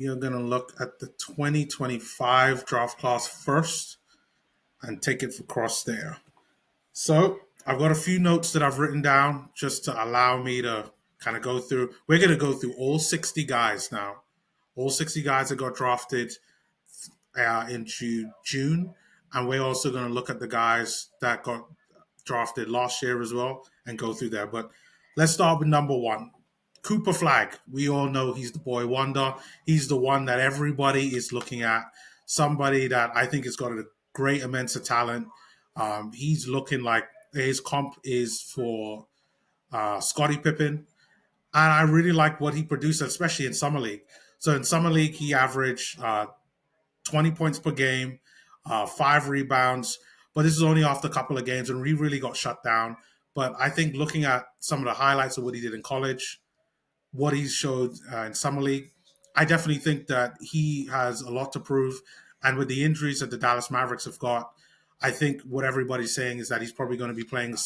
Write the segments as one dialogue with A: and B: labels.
A: We are going to look at the 2025 draft class first and take it across there. So I've got a few notes that I've written down just to allow me to kind of go through. We're going to go through all 60 guys now. All 60 guys that got drafted in June. And we're also going to look at the guys that got drafted last year as well and go through there. But let's start with number one. Cooper Flag. We all know he's the boy wonder. He's the one that everybody is looking at. Somebody that I think has got a great immense of talent. He's looking like his comp is for Scottie Pippen. And I really like what he produced, especially in Summer League. So in Summer League, he averaged 20 points per game, 5 rebounds. But this is only after a couple of games, and we really got shut down. But I think looking at some of the highlights of what he did in college, what he showed in Summer League, I definitely think that he has a lot to prove. And with the injuries that the Dallas Mavericks have got, I think what everybody's saying is that he's probably going to be playing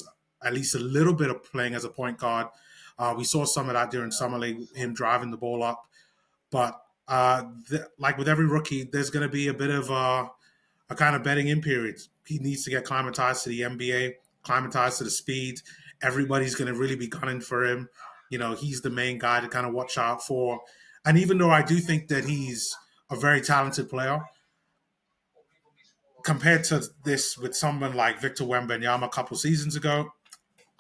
A: at least a little bit of playing as a point guard. We saw some of that during Summer League, him driving the ball up. But like with every rookie, there's going to be a bit of a kind of betting in period. He needs to get climatized to the NBA, climatized to the speed. Everybody's going to really be gunning for him. You know, he's the main guy to kind of watch out for. And even though I do think that he's a very talented player, compared to this with someone like Victor Wembanyama a couple seasons ago,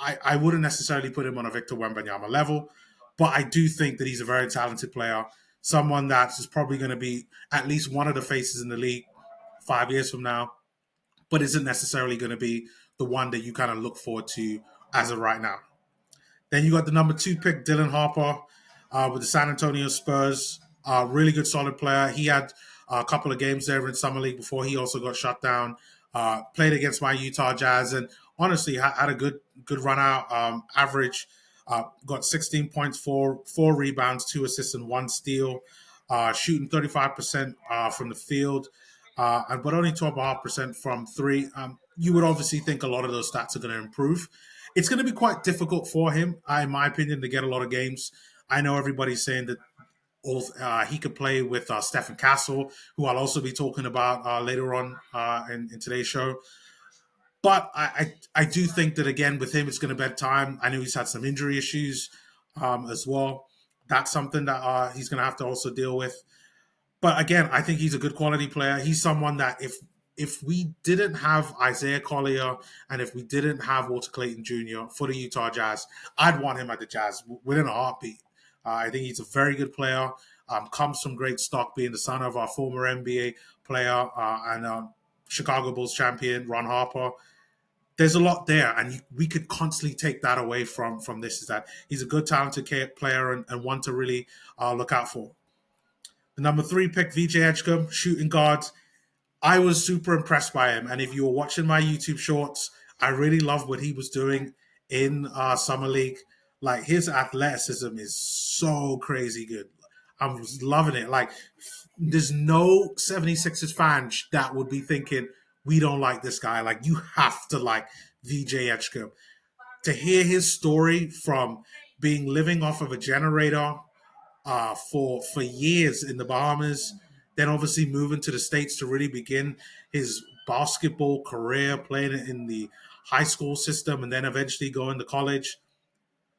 A: I wouldn't necessarily put him on a Victor Wembanyama level, but I do think that he's a very talented player, someone that is probably going to be at least one of the faces in the league 5 years from now, but isn't necessarily going to be the one that you kind of look forward to as of right now. Then you got the number 2 pick, Dylan Harper, with the San Antonio Spurs. Really good, solid player. He had a couple of games there in Summer League before he also got shut down. Played against my Utah Jazz and honestly had a good run out. Average, got 16 points, four rebounds, 2 assists, and 1 steal. Shooting 35% from the field, but only 12.5% from three. You would obviously think a lot of those stats are going to improve. It's going to be quite difficult for him, in my opinion, to get a lot of games. I know everybody's saying that he could play with Stephen Castle, who I'll also be talking about later on in today's show. But I do think that, again, with him, it's going to be time. I know he's had some injury issues as well. That's something that he's going to have to also deal with. But again, I think he's a good quality player. He's someone that if we didn't have Isaiah Collier and if we didn't have Walter Clayton Jr. for the Utah Jazz, I'd want him at the Jazz within a heartbeat. I think he's a very good player. Comes from great stock, being the son of our former NBA player and Chicago Bulls champion Ron Harper. There's a lot there, and we could constantly take that away from this. Is that he's a good, talented player and one to really look out for. The number 3 pick, VJ Edgecombe, shooting guard. I was super impressed by him. And if you were watching my YouTube shorts, I really loved what he was doing in Summer League. Like, his athleticism is so crazy good. I'm loving it. Like, there's no 76ers fan that would be thinking, we don't like this guy. Like, you have to like VJ Edgecombe. To hear his story from living off of a generator for years in the Bahamas, then obviously moving to the States to really begin his basketball career, playing it in the high school system, and then eventually going to college.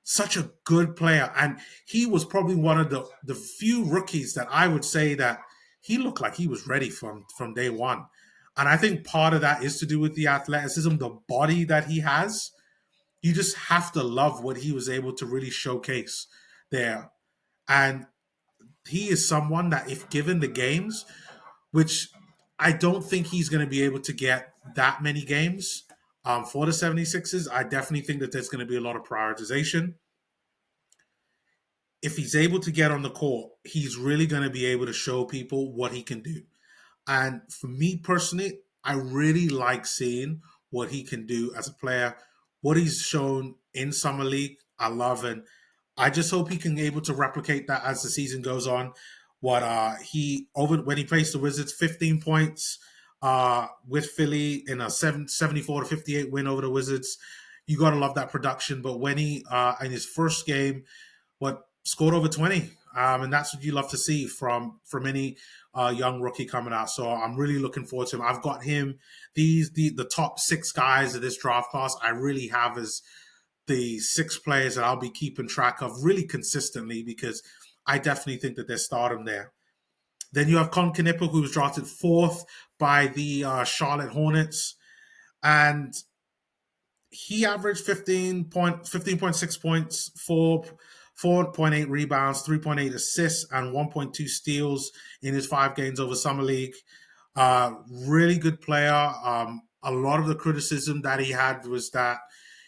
A: Such a good player. And he was probably one of the few rookies that I would say that he looked like he was ready from day one. And I think part of that is to do with the athleticism, the body that he has. You just have to love what he was able to really showcase there. And he is someone that, if given the games, which I don't think he's going to be able to get that many games for the 76ers, I definitely think that there's going to be a lot of prioritization. If he's able to get on the court, he's really going to be able to show people what he can do. And for me personally, I really like seeing what he can do as a player, what he's shown in Summer League. I love it. I just hope he can be able to replicate that as the season goes on. When he plays the Wizards, 15 points with Philly in a 74-58 win over the Wizards. You got to love that production. But when he in his first game, scored over 20. and that's what you love to see from any young rookie coming out. So I'm really looking forward to him. I've got him the top six guys of this draft class. I really have as the six players that I'll be keeping track of really consistently because I definitely think that there's stardom there. Then you have Con Knipper, who was drafted fourth by the Charlotte Hornets, and he averaged 15.6 points, 4.8 rebounds, 3.8 assists, and 1.2 steals in his 5 games over Summer League. Really good player. A lot of the criticism that he had was that,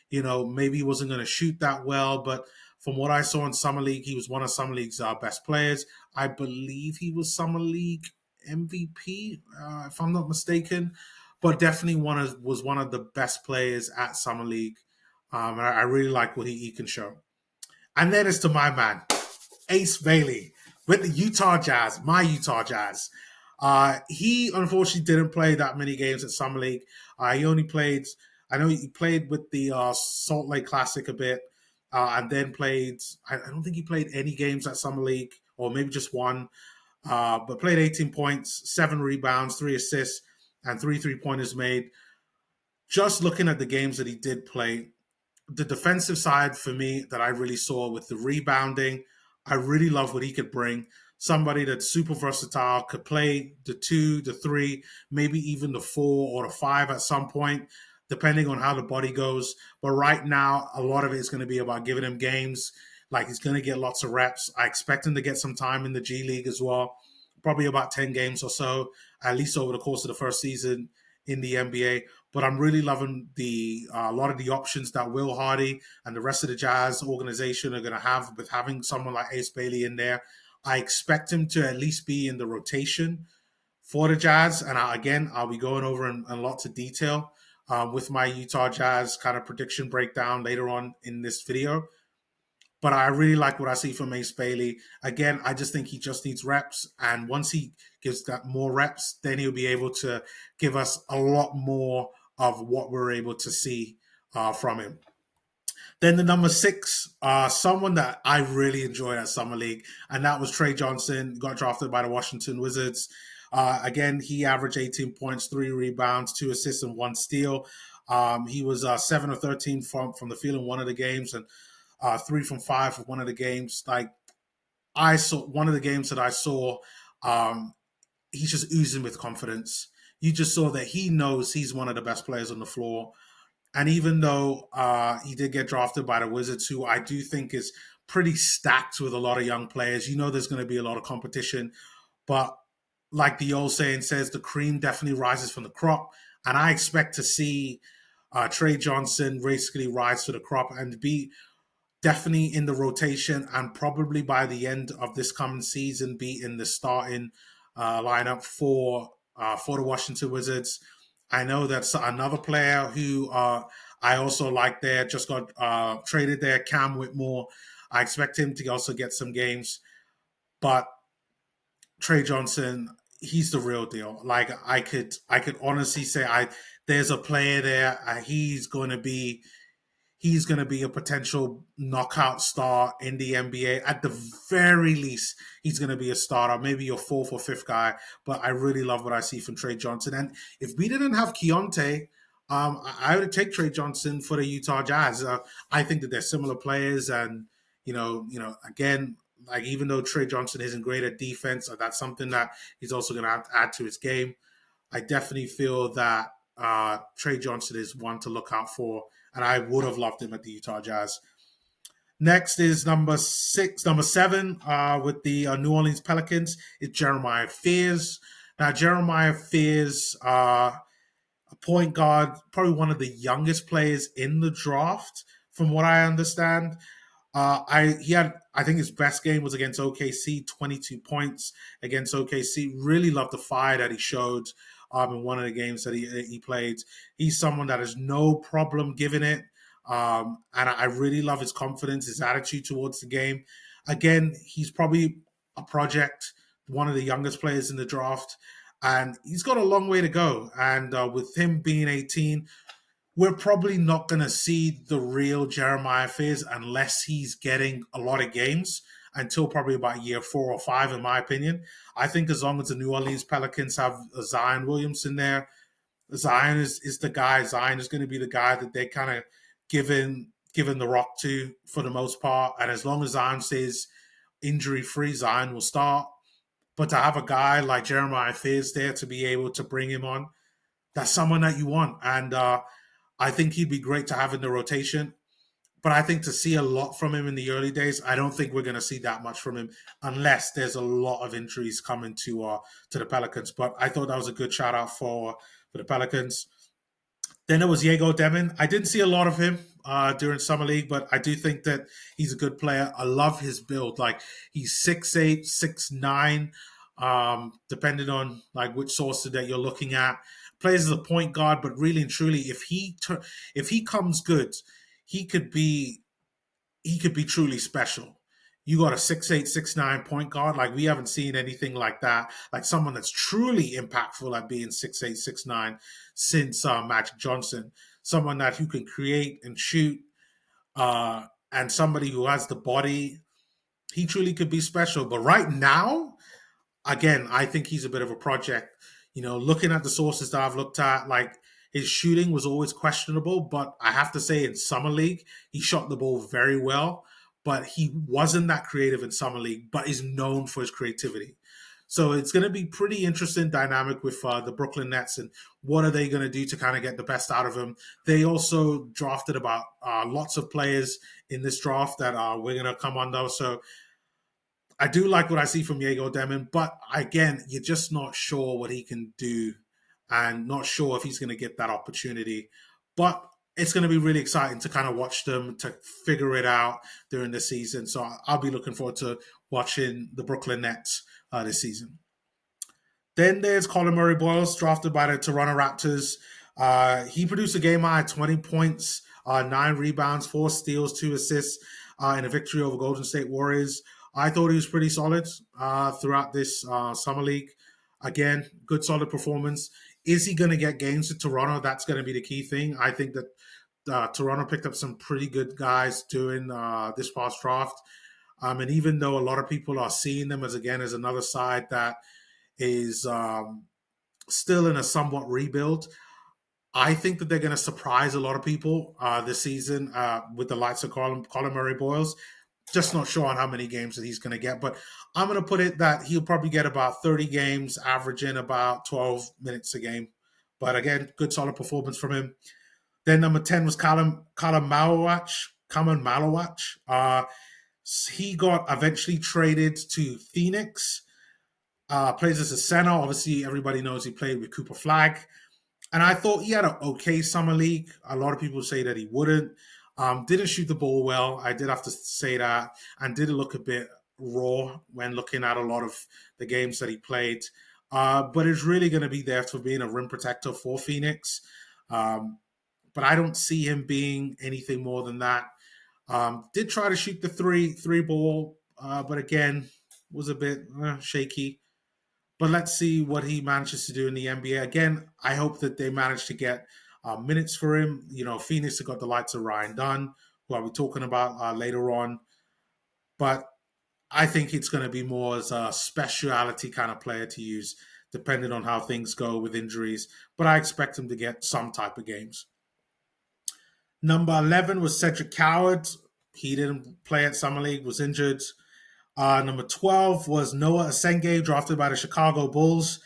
A: maybe he wasn't going to shoot that well, but from what I saw in Summer League, he was one of Summer League's best players. I believe he was Summer League MVP, if I'm not mistaken, but definitely was one of the best players at Summer League. And I really like what he can show. And then it's to my man, Ace Bailey with the Utah Jazz, my Utah Jazz. He unfortunately didn't play that many games at Summer League. He only played, I know he played with the Salt Lake Classic a bit, and then I don't think he played any games at Summer League, or maybe just one, but played 18 points, 7 rebounds, 3 assists, and 3 3-pointers made. Just looking at the games that he did play, the defensive side for me that I really saw with the rebounding, I really love what he could bring. Somebody that's super versatile, could play the 2, the 3, maybe even the 4 or the 5 at some point, depending on how the body goes. But right now, a lot of it is going to be about giving him games. Like, he's going to get lots of reps. I expect him to get some time in the G League as well, probably about 10 games or so, at least over the course of the first season in the NBA. But I'm really loving a lot of the options that Will Hardy and the rest of the Jazz organization are going to have with having someone like Ace Bailey in there. I expect him to at least be in the rotation for the Jazz. And I'll be going over in lots of detail with my Utah Jazz kind of prediction breakdown later on in this video. But I really like what I see from Ace Bailey. Again, I just think he just needs reps. And once he gives that more reps, then he'll be able to give us a lot more of what we're able to see from him. Then the number 6, someone that I really enjoyed at Summer League, and that was Trey Johnson, got drafted by the Washington Wizards. Again, he averaged 18 points, 3 rebounds, 2 assists, and 1 steal. He was 7 of 13 from the field in one of the games, and 3 from 5 for one of the games. Like, I saw one of the games that I saw, he's just oozing with confidence. You just saw that he knows he's one of the best players on the floor. And even though he did get drafted by the Wizards, who I do think is pretty stacked with a lot of young players, there's going to be a lot of competition. But like the old saying says, the cream definitely rises from the crop. And I expect to see Trey Johnson basically rise to the crop and be definitely in the rotation, and probably by the end of this coming season be in the starting lineup for the Washington Wizards. I know that's another player who I also like there, just got traded there, Cam Whitmore. I expect him to also get some games. But Trey Johnson, he's the real deal. Like, I could honestly say there's a player there. He's going to be a potential knockout star in the NBA. At the very least, he's going to be a starter, maybe your 4th or 5th guy. But I really love what I see from Trey Johnson. And if we didn't have Keontae, I would take Trey Johnson for the Utah Jazz. I think that they're similar players, and again, like, even though Trey Johnson isn't great at defense, that's something that he's also going to have to add to his game. I definitely feel that Trey Johnson is one to look out for, and I would have loved him at the Utah Jazz. Next is number 7 with the New Orleans Pelicans. It's Jeremiah Fears. Now, Jeremiah Fears, a point guard, probably one of the youngest players in the draft, from what I understand. I think his best game was against OKC, 22 points against OKC. Really loved the fire that he showed in one of the games that he played. He's someone that has no problem giving it. And I really love his confidence, his attitude towards the game. Again, he's probably a project, one of the youngest players in the draft. And he's got a long way to go. And with him being 18, we're probably not going to see the real Jeremiah Fears unless he's getting a lot of games. until probably about year 4 or 5, in my opinion. I think as long as the New Orleans Pelicans have Zion Williamson there, Zion is the guy. Zion is going to be the guy that they kind of given the rock to for the most part. And as long as Zion stays injury free, Zion will start. But to have a guy like Jeremiah Fears there to be able to bring him on, that's someone that you want. And I think he'd be great to have in the rotation. But I think to see a lot from him in the early days, I don't think we're going to see that much from him unless there's a lot of injuries coming to the Pelicans. But I thought that was a good shout out for the Pelicans. Then there was Diego Demon. I didn't see a lot of him during summer league, but I do think that he's a good player. I love his build. Like he's 6'8", 6'9", depending on like which source that you're looking at. Plays as a point guard, but really and truly, if he comes good, he could be truly special. You got a 6'8", 6'9" point guard. Like we haven't seen anything like that. Like someone that's truly impactful at being 6'8", 6'9" since Magic Johnson. Someone that who can create and shoot, and somebody who has the body. He truly could be special. But right now, again, I think he's a bit of a project. Looking at the sources that I've looked at, like his shooting was always questionable, but I have to say in Summer League, he shot the ball very well, but he wasn't that creative in Summer League, but is known for his creativity. So it's going to be pretty interesting dynamic with the Brooklyn Nets and what are they going to do to kind of get the best out of him. They also drafted about lots of players in this draft that we're going to come on though. So I do like what I see from Diego Demon, but again, you're just not sure what he can do and not sure if he's going to get that opportunity. But it's going to be really exciting to kind of watch them to figure it out during the season. So I'll be looking forward to watching the Brooklyn Nets this season. Then there's Colin Murray Boyles, drafted by the Toronto Raptors. He produced a game high 20 points, 9 rebounds, 4 steals, 2 assists in a victory over Golden State Warriors. I thought he was pretty solid throughout this summer league. Again, good solid performance. Is he going to get games to Toronto? That's going to be the key thing. I think that Toronto picked up some pretty good guys during this past draft. And even though a lot of people are seeing them as another side that is still in a somewhat rebuild, I think that they're going to surprise a lot of people this season with the likes of Colin Murray Boyles. Just not sure on how many games that he's going to get, but I'm going to put it that he'll probably get about 30 games, averaging about 12 minutes a game. But again, good solid performance from him. Then number 10 was Kaman Malowach. He got eventually traded to Phoenix. Plays as a center. Obviously, everybody knows he played with Cooper Flagg. And I thought he had an okay summer league. A lot of people say that he wouldn't. Didn't shoot the ball well. I did have to say that. And did look a bit raw when looking at a lot of the games that he played. But it's really going to be there for being a rim protector for Phoenix. But I don't see him being anything more than that. Did try to shoot the three ball, but again, was a bit shaky. But let's see what he manages to do in the NBA. Again, I hope that they manage to get minutes for him. Phoenix have got the likes of Ryan Dunn, who I'll be talking about later on. But I think it's going to be more as a speciality kind of player to use, depending on how things go with injuries. But I expect him to get some type of games. Number 11 was Cedric Coward. He didn't play at Summer League, was injured. Number 12 was Noah Asenge, drafted by the Chicago Bulls.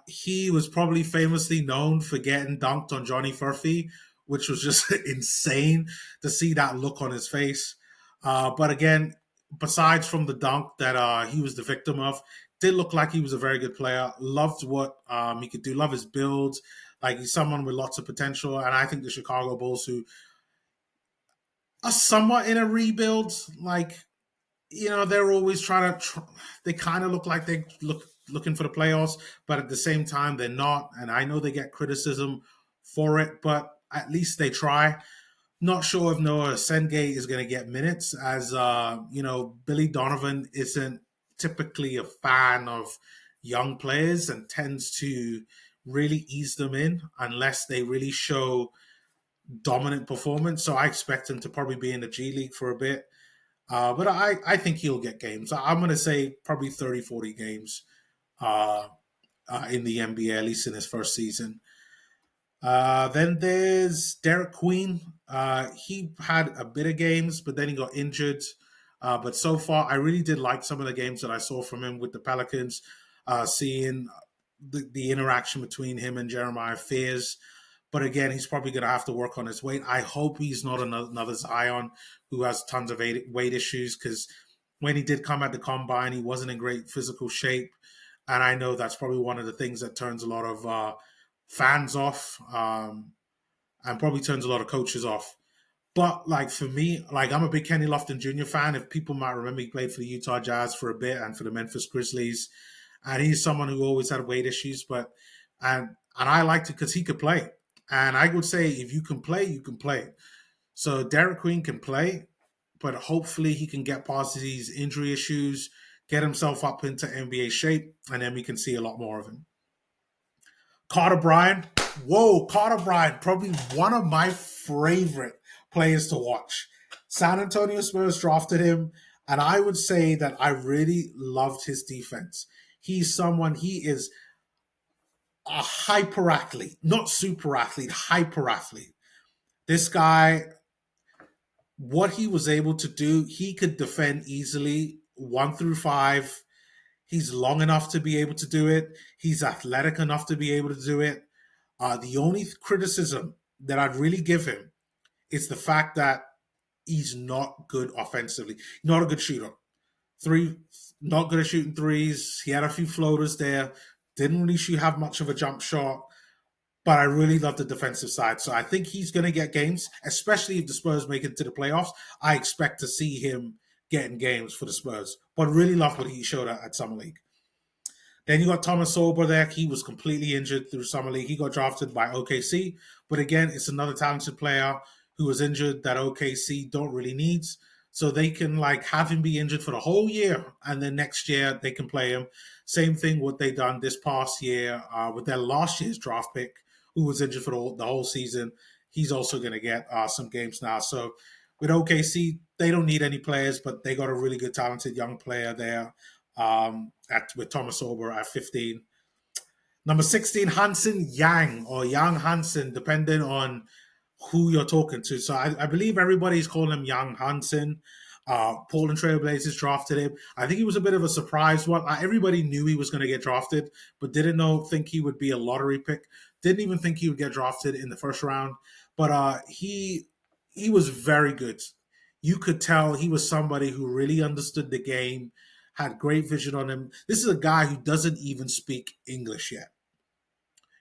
A: He was probably famously known for getting dunked on Johnny Furphy, which was just insane to see that look on his face. But again, besides from the dunk that he was the victim of, did look like he was a very good player. Loved what he could do. Love his build. Like he's someone with lots of potential. And I think the Chicago Bulls, who are somewhat in a rebuild, they're always they kind of look like they looking for the playoffs, but at the same time, they're not. And I know they get criticism for it, but at least they try. Not sure if Noah Senge is going to get minutes, as Billy Donovan isn't typically a fan of young players and tends to really ease them in unless they really show dominant performance. So I expect him to probably be in the G League for a bit. But I think he'll get games. I'm going to say probably 30, 40 games uh, in the NBA, at least in his first season. Then there's Derek Queen. He had a bit of games, but then he got injured. But so far, I really did like some of the games that I saw from him with the Pelicans, seeing the interaction between him and Jeremiah Fears. But again, he's probably going to have to work on his weight. I hope he's not another Zion who has tons of weight issues, because when he did come at the combine, he wasn't in great physical shape. And I know that's probably one of the things that turns a lot of fans off, and probably turns a lot of coaches off. But like for me, like I'm a big Kenny Lofton Jr. fan. If people might remember, he played for the Utah Jazz for a bit and for the Memphis Grizzlies, and he's someone who always had weight issues. But and I liked it because he could play. And I would say if you can play, you can play. So Derek Queen can play, but hopefully he can get past these injury issues, get himself up into NBA shape, and then we can see a lot more of him. Carter Bryant. Whoa, Carter Bryant, probably one of my favorite players to watch. San Antonio Spurs drafted him, and I would say that I really loved his defense. He is a hyper athlete, not super athlete, hyper athlete. This guy, what he was able to do, he could defend easily 1 through 5. He's long enough to be able to do it. He's athletic enough to be able to do it. The only criticism that I'd really give him is the fact that he's not good offensively. Not a good shooter. Not good at shooting threes. He had a few floaters there. Didn't really have much of a jump shot. But I really love the defensive side. So I think he's going to get games, especially if the Spurs make it to the playoffs. I expect to see him getting games for the Spurs. But really love what he showed at Summer League. Then you got Thomas Sober there. He was completely injured through Summer League. He got drafted by OKC. But again, it's another talented player who was injured that OKC don't really need. So they can like have him be injured for the whole year, and then next year they can play him. Same thing what they done this past year with their last year's draft pick, who was injured for the whole season. He's also going to get some games now. So with OKC, they don't need any players, but they got a really good, talented young player there with Thomas Ober at 15. Number 16, Hansen Yang, or Yang Hansen, depending on who you're talking to. So I believe everybody's calling him Young Hansen. Portland Trailblazers drafted him. I think he was a bit of a surprise one. Everybody knew he was going to get drafted, but didn't think he would be a lottery pick. Didn't even think he would get drafted in the first round. But he was very good. You could tell he was somebody who really understood the game, had great vision on him. This is a guy who doesn't even speak English yet.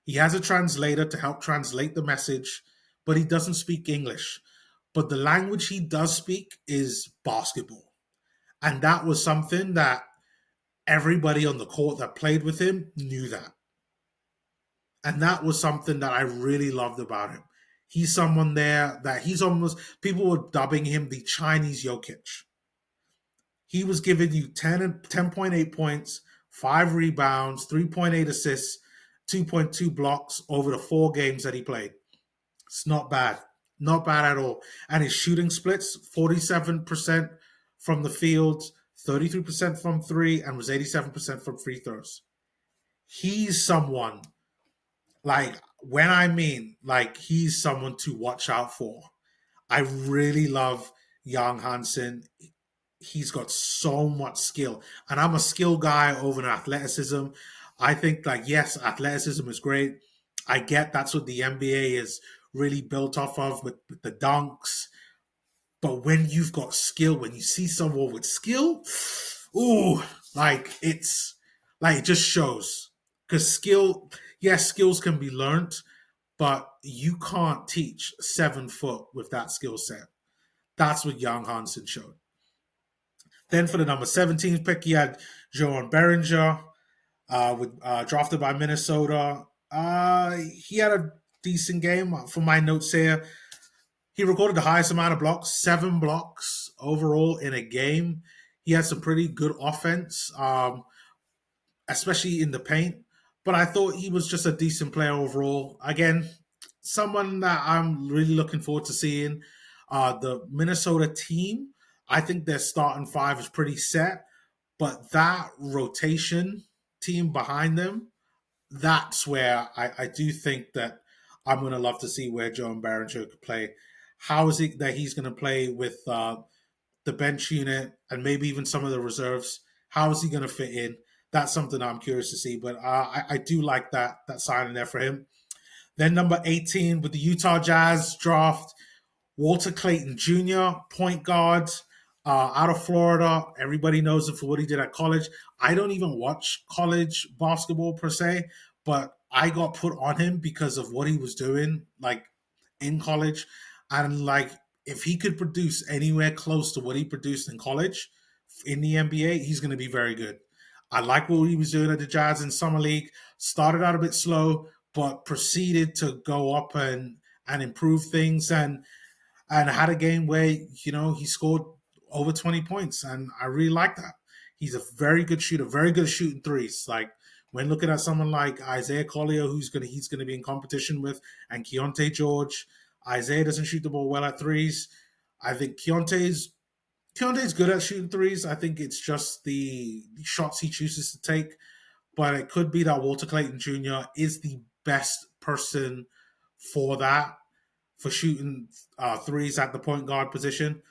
A: He has a translator to help translate the message, but he doesn't speak English. But the language he does speak is basketball. And that was something that everybody on the court that played with him knew that. And that was something that I really loved about him. He's someone there that people were dubbing him the Chinese Jokic. He was giving you 10.8 points, 5 rebounds, 3.8 assists, 2.2 blocks over the 4 games that he played. It's not bad. Not bad at all. And his shooting splits, 47% from the field, 33% from 3, and was 87% from free throws. He's someone, he's someone to watch out for. I really love Young Hansen. He's got so much skill. And I'm a skill guy over athleticism. I think, yes, athleticism is great. I get that's what the NBA is really built off of with the dunks. But when you've got skill, when you see someone with skill, it just shows. Because skills can be learned, but you can't teach 7 foot with that skill set. That's what Young Hansen showed. Then for the number 17 pick, he had Joan Berenger, drafted by Minnesota. He had a decent game. For my notes here, he recorded the highest amount of blocks, 7 blocks overall in a game. He had some pretty good offense, especially in the paint. But I thought he was just a decent player overall. Again, someone that I'm really looking forward to seeing. The Minnesota team, I think their starting five is pretty set, but that rotation team behind them, that's where I do think that I'm going to love to see where Joe Barringer could play. How is it that he's going to play with the bench unit and maybe even some of the reserves? How is he going to fit in? That's something I'm curious to see. But I do like that signing there for him. Then number 18 with the Utah Jazz draft, Walter Clayton Jr., point guard, out of Florida. Everybody knows him for what he did at college. I don't even watch college basketball per se, but I got put on him because of what he was doing, like in college. And like, if he could produce anywhere close to what he produced in college in the NBA, he's going to be very good. I like what he was doing at the Jazz in summer league. Started out a bit slow, but proceeded to go up and improve things and had a game where he scored over 20 points, and I really like that. He's a very good shooter, very good at shooting threes. Like when looking at someone like Isaiah Collier, he's gonna be in competition with, and Keontae George. Isaiah doesn't shoot the ball well at threes. I think Keontae's good at shooting threes. I think it's just the shots he chooses to take. But it could be that Walter Clayton Jr. is the best person for that, for shooting threes at the point guard position.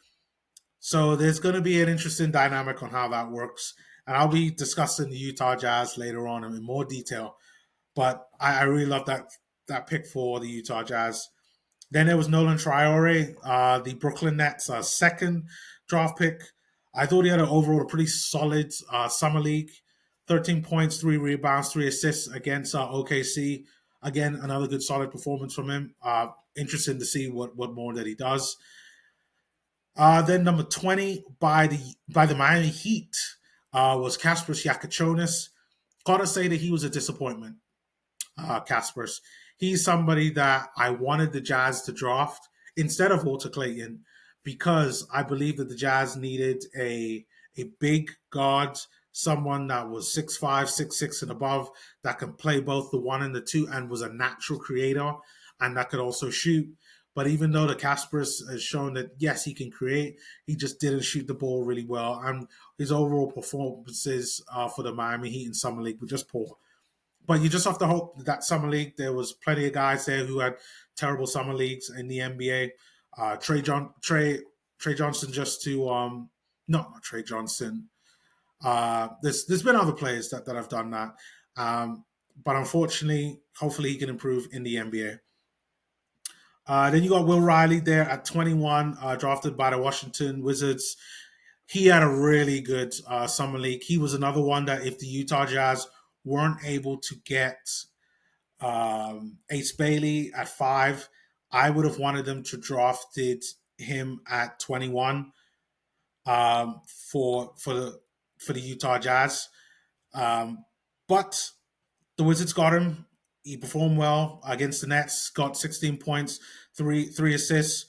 A: So there's going to be an interesting dynamic on how that works. And I'll be discussing the Utah Jazz later on in more detail. But I really love that pick for the Utah Jazz. Then there was Nolan Traore, the Brooklyn Nets second draft pick. I thought he had an overall pretty solid summer league. 13 points, 3 rebounds, 3 assists against OKC. Again, another good solid performance from him. Interesting to see what more that he does. Then number 20 by the Miami Heat was Kasparas Yakachonis. Gotta say that he was a disappointment. Kasparas. He's somebody that I wanted the Jazz to draft instead of Walter Clayton because I believe that the Jazz needed a big guard, someone that was 6'5", 6'6", and above, that can play both the one and the two and was a natural creator and that could also shoot. But even though the Kasparas has shown that, yes, he can create, he just didn't shoot the ball really well. And his overall performances for the Miami Heat in Summer League were just poor. But you just have to hope that Summer League, there was plenty of guys there who had terrible Summer Leagues in the NBA. Trey Johnson just to, no, not Trey Johnson. There's been other players that have done that. But unfortunately, hopefully he can improve in the NBA. Then you got Will Riley there at 21, drafted by the Washington Wizards. He had a really good summer league. He was another one that if the Utah Jazz weren't able to get Ace Bailey at 5, I would have wanted them to drafted him at 21 for the Utah Jazz. But the Wizards got him. He performed well against the Nets. Got 16 points, three assists.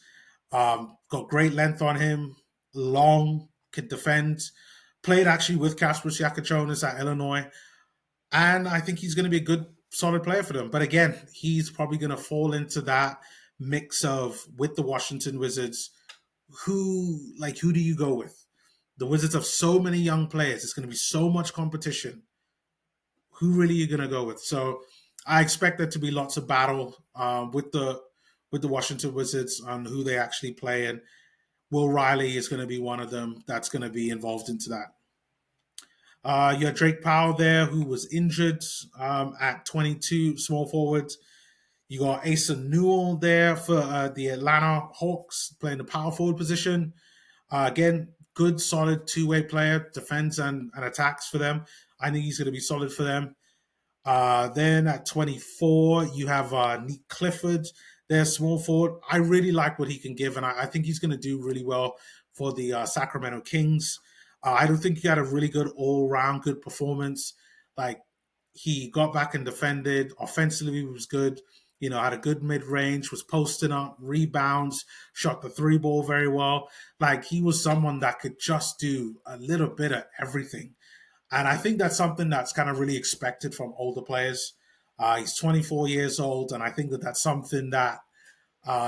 A: Got great length on him. Long, can defend. Played actually with Kasparas Yakachonis at Illinois, and I think he's going to be a good, solid player for them. But again, he's probably going to fall into that mix of with the Washington Wizards. Who do you go with? The Wizards have so many young players. It's going to be so much competition. Who really are you going to go with? So I expect there to be lots of battle with the Washington Wizards on who they actually play, and Will Riley is going to be one of them that's going to be involved into that. You had Drake Powell there, who was injured at 22, small forward. You got Asa Newell there for the Atlanta Hawks, playing the power forward position. Again, good, solid two-way player, defends and attacks for them. I think he's going to be solid for them. Then at 24, you have Nick Clifford, their small forward. I really like what he can give, and I think he's going to do really well for the Sacramento Kings. I don't think he had a really good all-round good performance. Like, he got back and defended. Offensively, he was good. Had a good mid-range, was posting up, rebounds, shot the three ball very well. Like, he was someone that could just do a little bit of everything. And I think that's something that's kind of really expected from older players. He's 24 years old, and I think that that's something that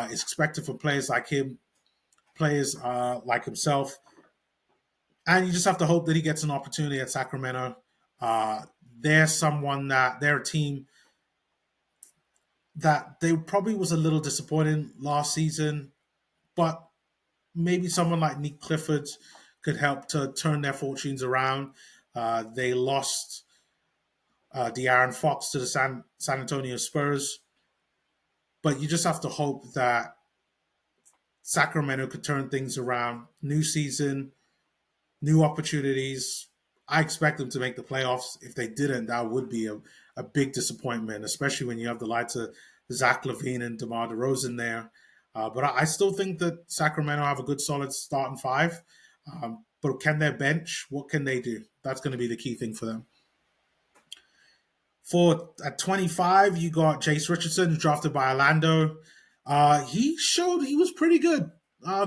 A: is expected from players like him, players like himself. And you just have to hope that he gets an opportunity at Sacramento. Uh, they're a team that they probably was a little disappointing last season, but maybe someone like Nick Clifford could help to turn their fortunes around. They lost De'Aaron Fox to the San Antonio Spurs, but you just have to hope that Sacramento could turn things around. New season, new opportunities. I expect them to make the playoffs. If they didn't, that would be a big disappointment, especially when you have the likes of Zach LaVine and DeMar DeRozan there. But I still think that Sacramento have a good, solid starting five. But can their bench? What can they do? That's going to be the key thing for them. For at 25, you got Jace Richardson, drafted by Orlando. He showed he was pretty good.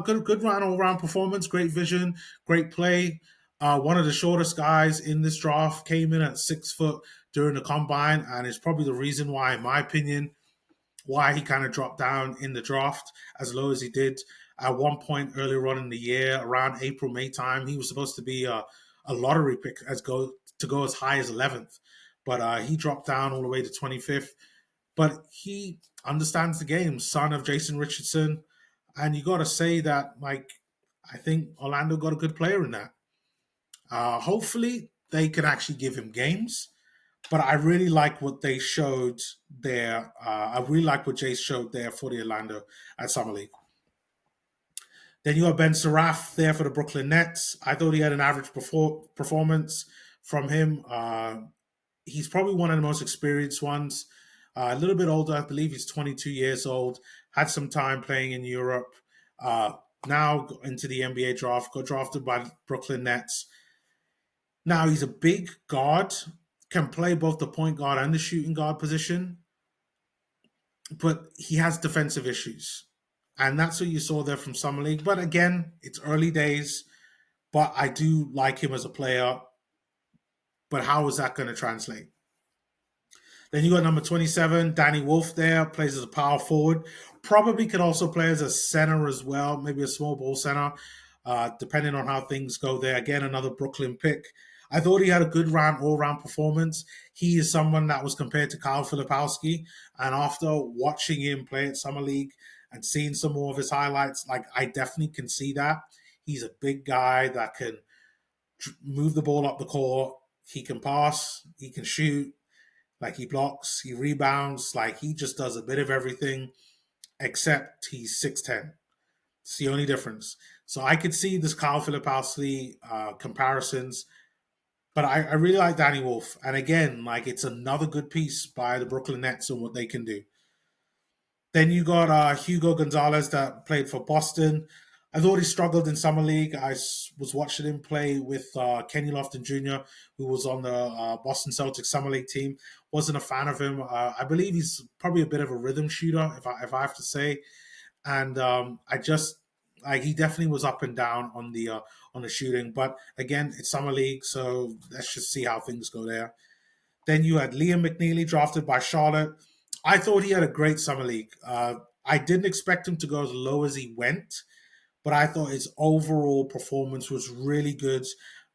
A: Good round all round performance, great vision, great play. One of the shortest guys in this draft came in at 6 foot during the combine, and it's probably the reason why, in my opinion, why he kind of dropped down in the draft as low as he did. At one point earlier on in the year, around April, May time, he was supposed to be a lottery pick to go as high as 11th. But he dropped down all the way to 25th. But he understands the game, son of Jason Richardson. And you got to say that, like, I think Orlando got a good player in that. Hopefully, they can actually give him games. But I really like what they showed there. I really like what Jace showed there for the Orlando at Summer League. Then you have Ben Seraph there for the Brooklyn Nets. I thought he had an average performance from him. He's probably one of the most experienced ones. A little bit older, I believe he's 22 years old. Had some time playing in Europe. Now into the NBA draft. Got drafted by Brooklyn Nets. Now he's a big guard, can play both the point guard and the shooting guard position, but he has defensive issues. And that's what you saw there from Summer League. But again, it's early days, but I do like him as a player. But how is that going to translate? Then you got number 27, Danny Wolf there, plays as a power forward. Probably could also play as a center as well, maybe a small ball center, depending on how things go there. Again, another Brooklyn pick. I thought he had a good all-round performance. He is someone that was compared to Kyle Filipowski. And after watching him play at Summer League and seeing some more of his highlights, like I definitely can see that. He's a big guy that can move the ball up the court. He can pass. He can shoot. Like he blocks, he rebounds, like he just does a bit of everything, except he's 6'10". It's the only difference. So I could see this Kyle Filipowski comparisons, but I really like Danny Wolf. And again, like it's another good piece by the Brooklyn Nets and what they can do. Then you got Hugo Gonzalez that played for Boston. I thought he struggled in summer league. Was watching him play with Kenny Lofton Jr., who was on the Boston Celtics summer league team. Wasn't a fan of him. I believe he's probably a bit of a rhythm shooter, if I have to say. And I just like he definitely was up and down on the shooting. But again, it's summer league, so let's just see how things go there. Then you had Liam McNeely drafted by Charlotte. I thought he had a great summer league. I didn't expect him to go as low as he went, but I thought his overall performance was really good,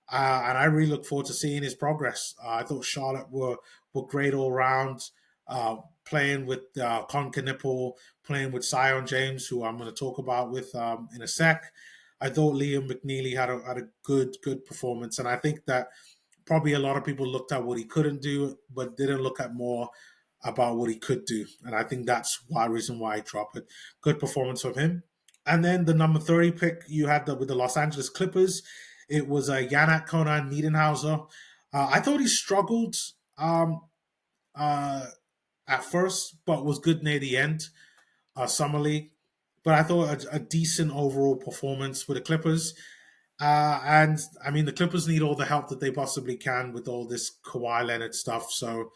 A: and I really look forward to seeing his progress. I thought Charlotte were great all round, playing with Con Knipple, playing with Zion James, who I'm going to talk about with in a sec. I thought Liam McNeely had a good performance, and I think that probably a lot of people looked at what he couldn't do, but didn't look at more about what he could do. And I think that's one reason why he dropped it. Good performance from him. And then the number 30 pick you had with the Los Angeles Clippers. It was Yannick Conan Niedenhauser. I thought he struggled at first, but was good near the end, summer league. But I thought a decent overall performance with the Clippers. And I mean, the Clippers need all the help that they possibly can with all this Kawhi Leonard stuff. So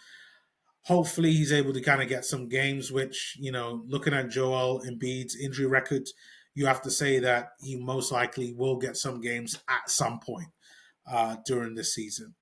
A: hopefully he's able to kind of get some games, which, looking at Joel Embiid's injury record, you have to say that he most likely will get some games at some point during this season.